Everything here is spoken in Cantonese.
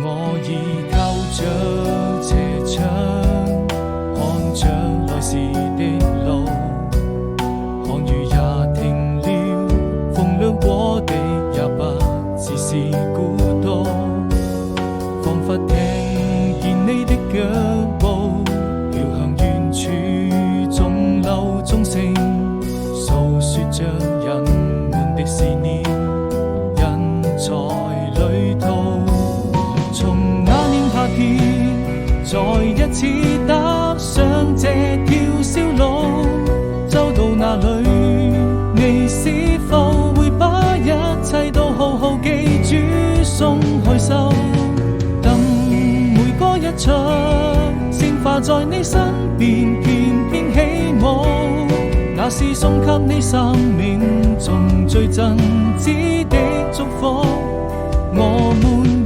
我已靠着斜窗，看着來時的路，看雨也停了，風涼過的也不只是孤獨，彷彿聽見你的腳步飄向遠處，鐘樓鐘聲訴說着人們的思念，人在旅途，從那年夏天再一次踏上這條小路，走到哪裏你是否會把一切都好好記住，鬆開手，等每個一場鮮花在你身邊翩翩起舞，那是送給你生命中最真摯的祝福，我們